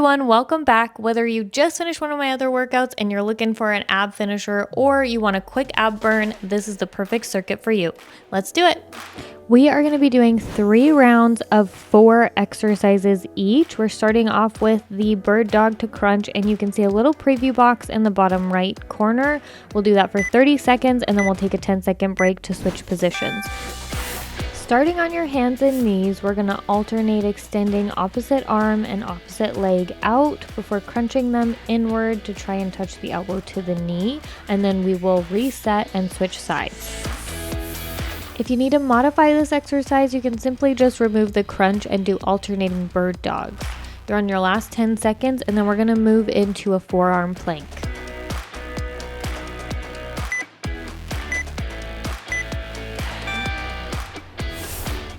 everyone, welcome back. Whether you just finished one of my other workouts and you're looking for an ab finisher or you want a quick ab burn, this is the perfect circuit for you. Let's do it. We are going to be doing 3 rounds of 4 exercises each. We're starting off with the bird dog to crunch, and you can see a little preview box in the bottom right corner. We'll do that for 30 seconds and then we'll take a 10-second break to switch positions. Starting on your hands and knees, we're going to alternate extending opposite arm and opposite leg out before crunching them inward to try and touch the elbow to the knee, and then we will reset and switch sides. If you need to modify this exercise, you can simply just remove the crunch and do alternating bird dogs. You're on your last 10 seconds, and then we're going to move into a forearm plank.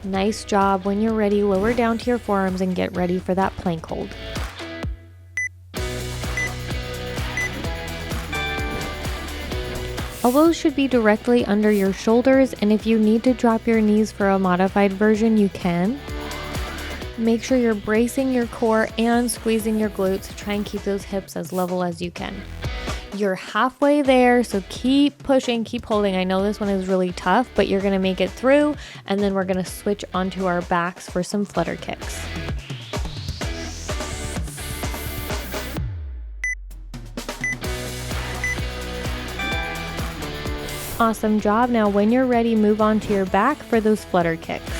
Nice job. When you're ready, lower down to your forearms and get ready for that plank hold. Elbows should be directly under your shoulders, and if you need to drop your knees for a modified version, you can. Make sure you're bracing your core and squeezing your glutes to try and keep those hips as level as you can. You're halfway there, so keep pushing, keep holding. I know this one is really tough, but you're gonna make it through, and then we're gonna switch onto our backs for some flutter kicks. Awesome job. Now when you're ready, move on to your back for those flutter kicks.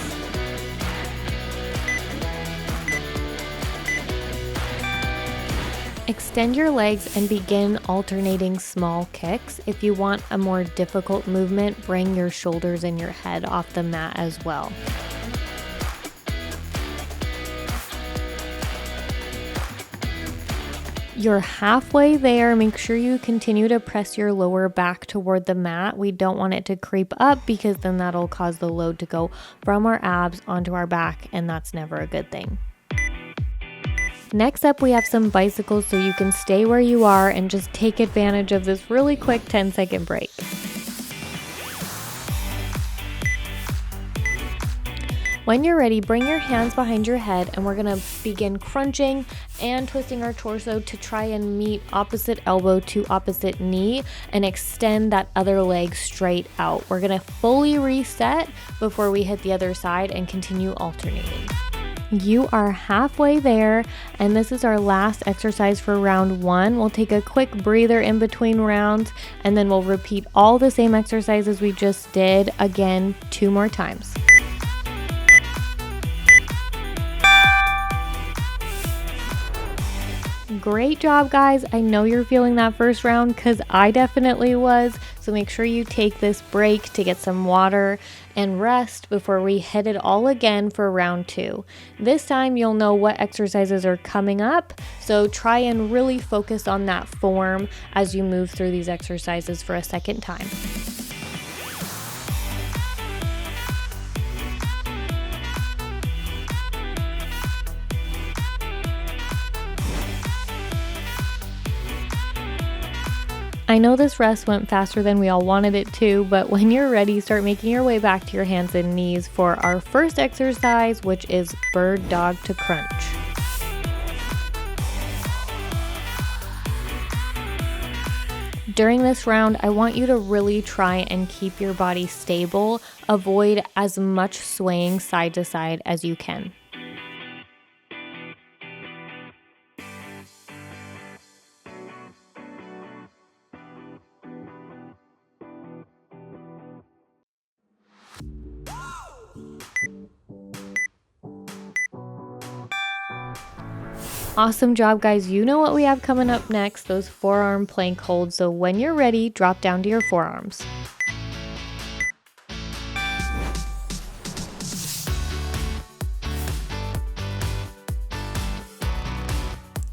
Extend your legs and begin alternating small kicks. If you want a more difficult movement, bring your shoulders and your head off the mat as well. You're halfway there. Make sure you continue to press your lower back toward the mat. We don't want it to creep up because then that'll cause the load to go from our abs onto our back, and that's never a good thing. Next up, we have some bicycles so you can stay where you are and just take advantage of this really quick 10-second break. When you're ready, bring your hands behind your head, and we're gonna begin crunching and twisting our torso to try and meet opposite elbow to opposite knee and extend that other leg straight out. We're gonna fully reset before we hit the other side and continue alternating. You are halfway there, and this is our last exercise for round 1. We'll take a quick breather in between rounds, and then we'll repeat all the same exercises we just did again 2 more times. Great job, guys. I know you're feeling that first round because I definitely was. So make sure you take this break to get some water and rest before we hit it all again for round 2. This time you'll know what exercises are coming up. So try and really focus on that form as you move through these exercises for a second time. I know this rest went faster than we all wanted it to, but when you're ready, start making your way back to your hands and knees for our first exercise, which is bird dog to crunch. During this round, I want you to really try and keep your body stable. Avoid as much swaying side to side as you can. Awesome job, guys. You know what we have coming up next, those forearm plank holds. So when you're ready, drop down to your forearms.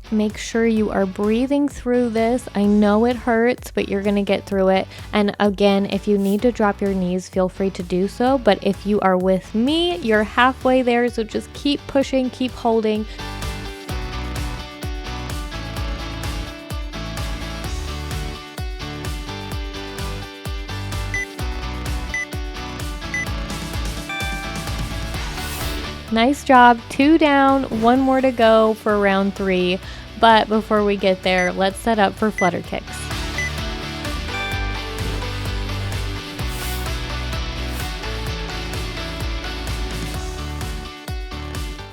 Make sure you are breathing through this. I know it hurts, but you're gonna get through it. And again, if you need to drop your knees, feel free to do so. But if you are with me, you're halfway there. So just keep pushing, keep holding. Nice job. 2 down, 1 more to go for round 3. But before we get there, let's set up for flutter kicks.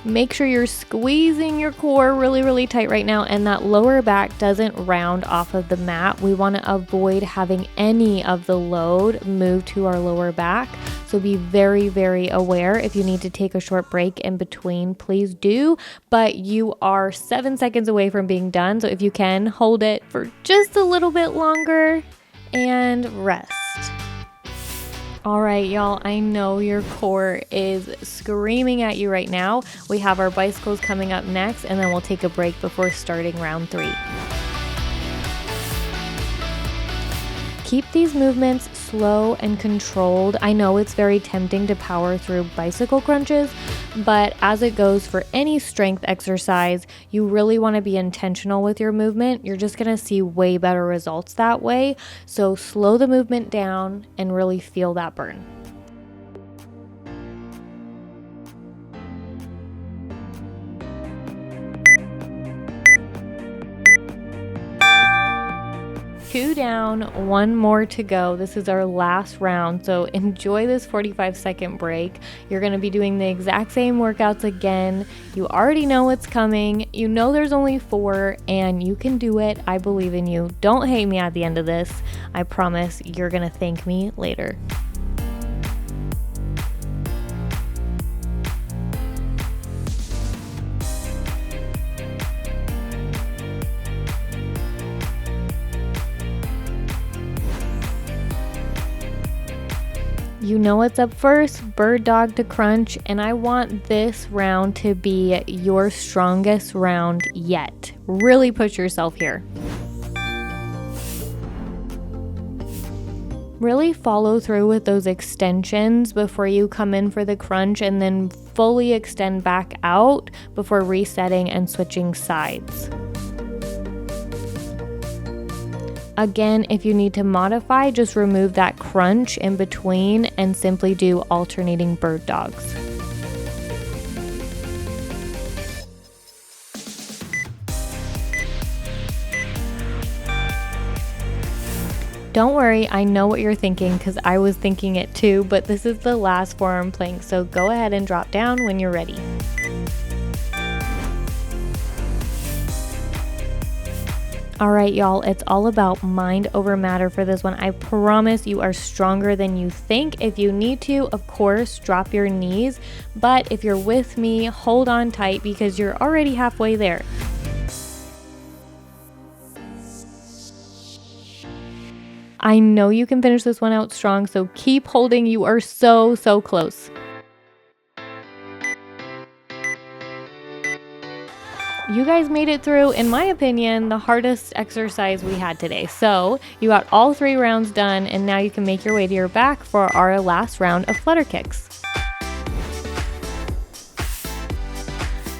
Make sure you're squeezing your core really, really tight right now, and that lower back doesn't round off of the mat. We want to avoid having any of the load move to our lower back. So be very, very aware. If you need to take a short break in between, please do. But you are 7 seconds away from being done. So if you can, hold it for just a little bit longer and rest. All right, y'all, I know your core is screaming at you right now. We have our bicycles coming up next, and then we'll take a break before starting round 3. Keep these movements slow and controlled. I know it's very tempting to power through bicycle crunches, but as it goes for any strength exercise, you really want to be intentional with your movement. You're just going to see way better results that way. So slow the movement down and really feel that burn. Two down, one more to go. This is our last round, so enjoy this 45-second break. You're going to be doing the exact same workouts again. You already know what's coming. You know there's only 4, and you can do it. I believe in you. Don't hate me at the end of this. I promise you're going to thank me later. You know what's up first, bird dog to crunch, and I want this round to be your strongest round yet. Really push yourself here. Really follow through with those extensions before you come in for the crunch, and then fully extend back out before resetting and switching sides. Again, if you need to modify, just remove that crunch in between and simply do alternating bird dogs. Don't worry, I know what you're thinking because I was thinking it too, but this is the last forearm plank, so go ahead and drop down when you're ready. All right, y'all, it's all about mind over matter for this one. I promise you are stronger than you think. If you need to, of course, drop your knees. But if you're with me, hold on tight because you're already halfway there. I know you can finish this one out strong, so keep holding. You are so, so close. You guys made it through, in my opinion, the hardest exercise we had today. So you got all 3 rounds done, and now you can make your way to your back for our last round of flutter kicks.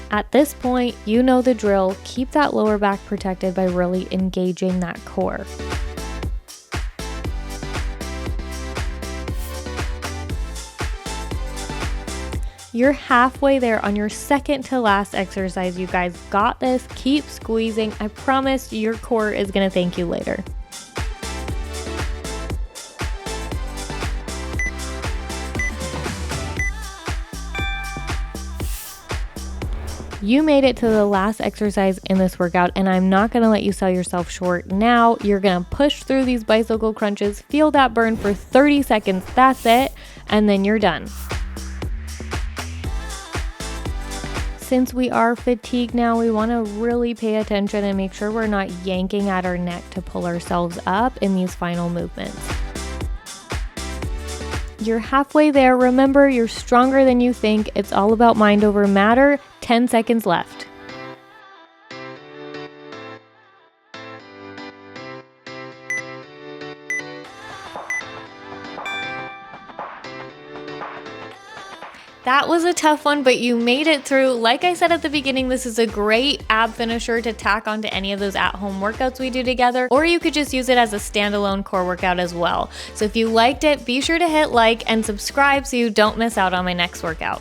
At this point, you know the drill. Keep that lower back protected by really engaging that core. You're halfway there on your second to last exercise. You guys got this. Keep squeezing. I promise your core is going to thank you later. You made it to the last exercise in this workout, and I'm not going to let you sell yourself short. Now you're going to push through these bicycle crunches, feel that burn for 30 seconds. That's it. And then you're done. Since we are fatigued now, we want to really pay attention and make sure we're not yanking at our neck to pull ourselves up in these final movements. You're halfway there. Remember, you're stronger than you think. It's all about mind over matter. 10 seconds left. That was a tough one, but you made it through. Like I said at the beginning, this is a great ab finisher to tack onto any of those at-home workouts we do together, or you could just use it as a standalone core workout as well. So if you liked it, be sure to hit like and subscribe so you don't miss out on my next workout.